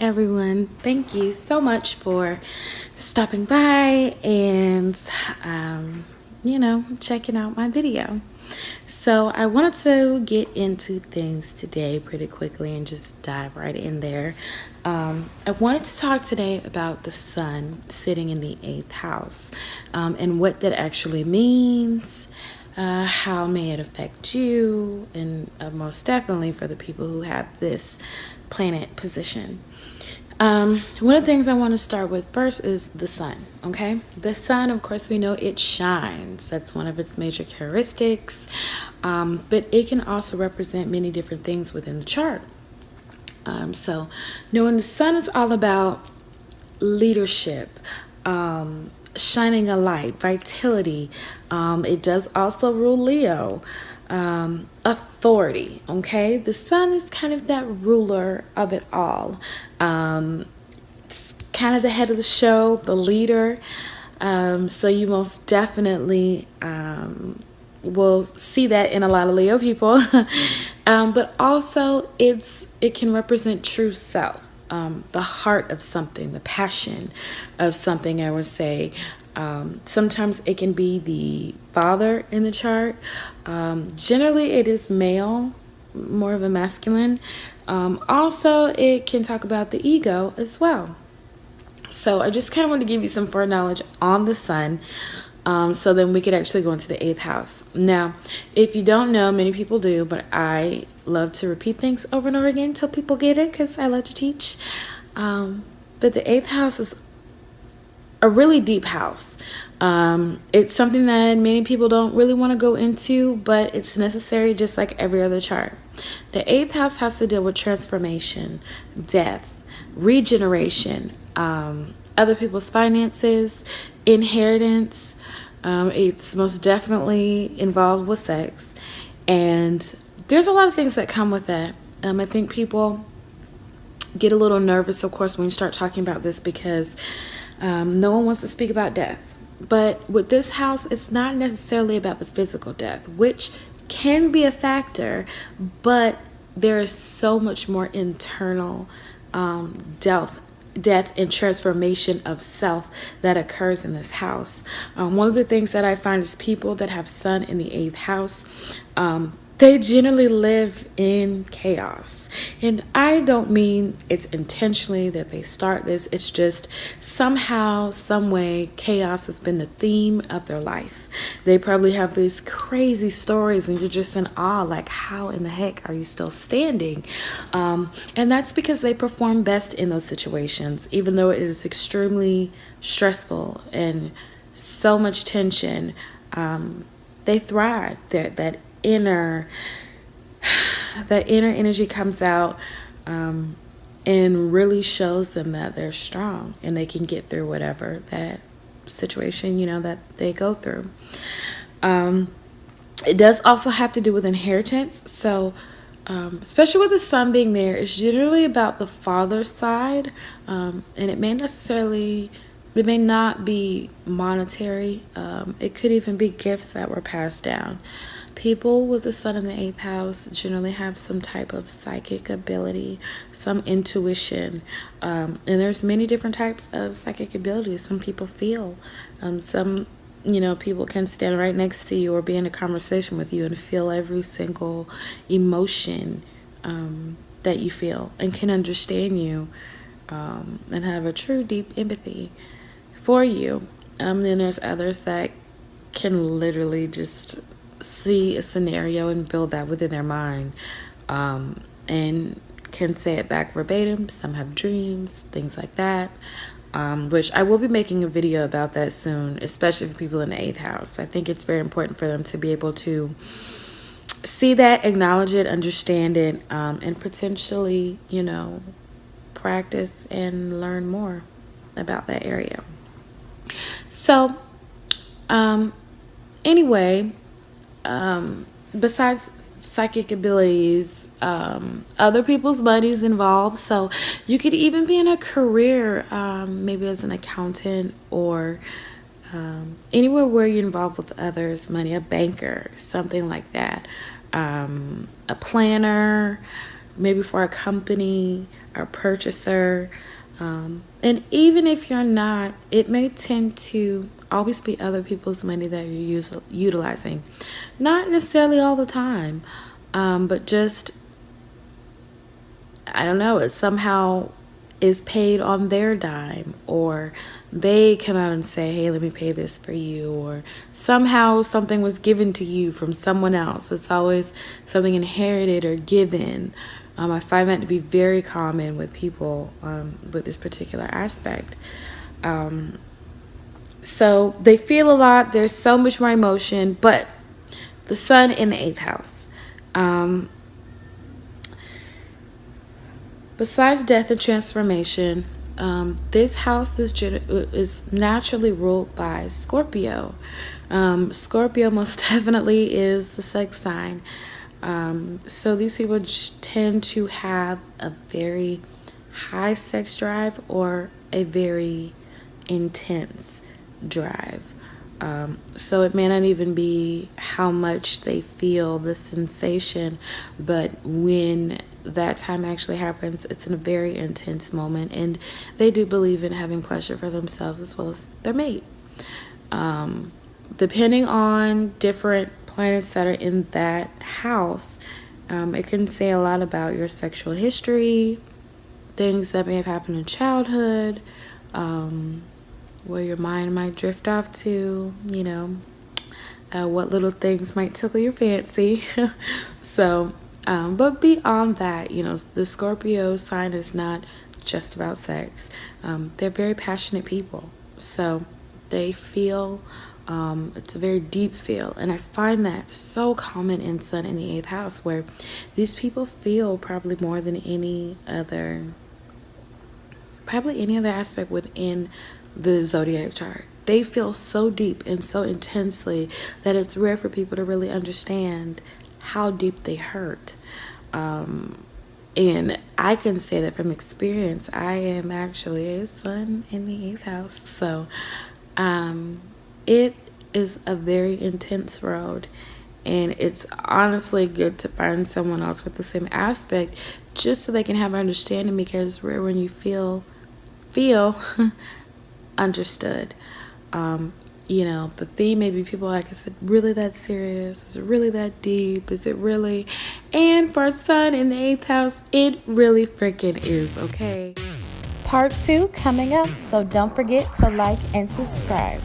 everyone. Thank you so much for stopping by and, checking out my video. So, I wanted to get into things today pretty quickly and just dive right in there. I wanted to talk today about the sun sitting in the eighth house and what that actually means. How may it affect you, and most definitely for the people who have this planet position. One of the things I want to start with first is the sun. Okay, the sun, of course, we know it shines. That's one of its major characteristics, but it can also represent many different things within the chart. So knowing the sun is all about leadership, shining a light, vitality. It does also rule Leo. Authority. Okay, the sun is kind of that ruler of it all. It's kind of the head of the show, the leader. So you most definitely will see that in a lot of Leo people. But also it can represent true self. The heart of something, the passion of something, I would say. Sometimes it can be the father in the chart. Generally, it is male, more of a masculine. Also, it can talk about the ego as well. So I just kind of want to give you some foreknowledge on the sun. So then we could actually go into the eighth house. Now, if you don't know, many people do, but I love to repeat things over and over again until people get it because I love to teach. But the eighth house is a really deep house. It's something that many people don't really want to go into, but it's necessary just like every other chart. The eighth house has to deal with transformation, death, regeneration, other people's finances, inheritance. It's most definitely involved with sex, and there's a lot of things that come with that. I think people get a little nervous, of course, when you start talking about this because no one wants to speak about death. But with this house, it's not necessarily about the physical death, which can be a factor, but there is so much more internal death and transformation of self that occurs in this house. One of the things that I find is people that have sun in the eighth house, they generally live in chaos. And I don't mean it's intentionally that they start this. It's just somehow, some way, chaos has been the theme of their life. They probably have these crazy stories and you're just in awe, like, how in the heck are you still standing? And that's because they perform best in those situations, even though it is extremely stressful and so much tension. They thrive. That inner energy comes out and really shows them that they're strong and they can get through whatever that situation that they go through. It does also have to do with inheritance. So especially with the sun being there, it's generally about the father's side, and it may not be monetary. It could even be gifts that were passed down. People with the sun in the eighth house generally have some type of psychic ability, some intuition, and there's many different types of psychic abilities. Some people feel, some people can stand right next to you or be in a conversation with you and feel every single emotion that you feel and can understand you, and have a true deep empathy for you. Then there's others that can literally just see a scenario and build that within their mind, and can say it back verbatim. Some have dreams, things like that, which I will be making a video about that soon, especially for people in the eighth house. I think it's very important for them to be able to see that, acknowledge it, understand it, and potentially practice and learn more about that area. So anyway, besides psychic abilities, other people's money's involved. So you could even be in a career, maybe as an accountant or anywhere where you're involved with others' money, a banker, something like that, a planner, maybe for a company or purchaser. And even if you're not, it may tend to always be other people's money that you're utilizing. Not necessarily all the time, but just, I don't know, it somehow is paid on their dime, or they come out and say, hey, let me pay this for you, or somehow something was given to you from someone else. It's always something inherited or given. I find that to be very common with people with this particular aspect. So they feel a lot. There's so much more emotion, but the sun in the 8th house. Besides death and transformation, this house is naturally ruled by Scorpio. Scorpio most definitely is the sex sign. So these people tend to have a very high sex drive or a very intense drive. So it may not even be how much they feel the sensation, but when that time actually happens, it's in a very intense moment, and they do believe in having pleasure for themselves as well as their mate. Depending on different planets that are in that house, it can say a lot about your sexual history, things that may have happened in childhood, where your mind might drift off to, what little things might tickle your fancy. So, but beyond that, the Scorpio sign is not just about sex. They're very passionate people. So they feel, it's a very deep feel. And I find that so common in Sun in the 8th house, where these people feel probably more than any other aspect within the zodiac chart. They feel so deep and so intensely that it's rare for people to really understand how deep they hurt. And I can say that from experience. I am actually a Sun in the 8th house. So it is a very intense road. And it's honestly good to find someone else with the same aspect, just so they can have understanding, because it's rare when you feel understood. The theme may be people like, is it really that serious? Is it really that deep? Is it really? And for Sun in the 8th house, it really freaking is, okay? Part 2 coming up, so don't forget to like and subscribe.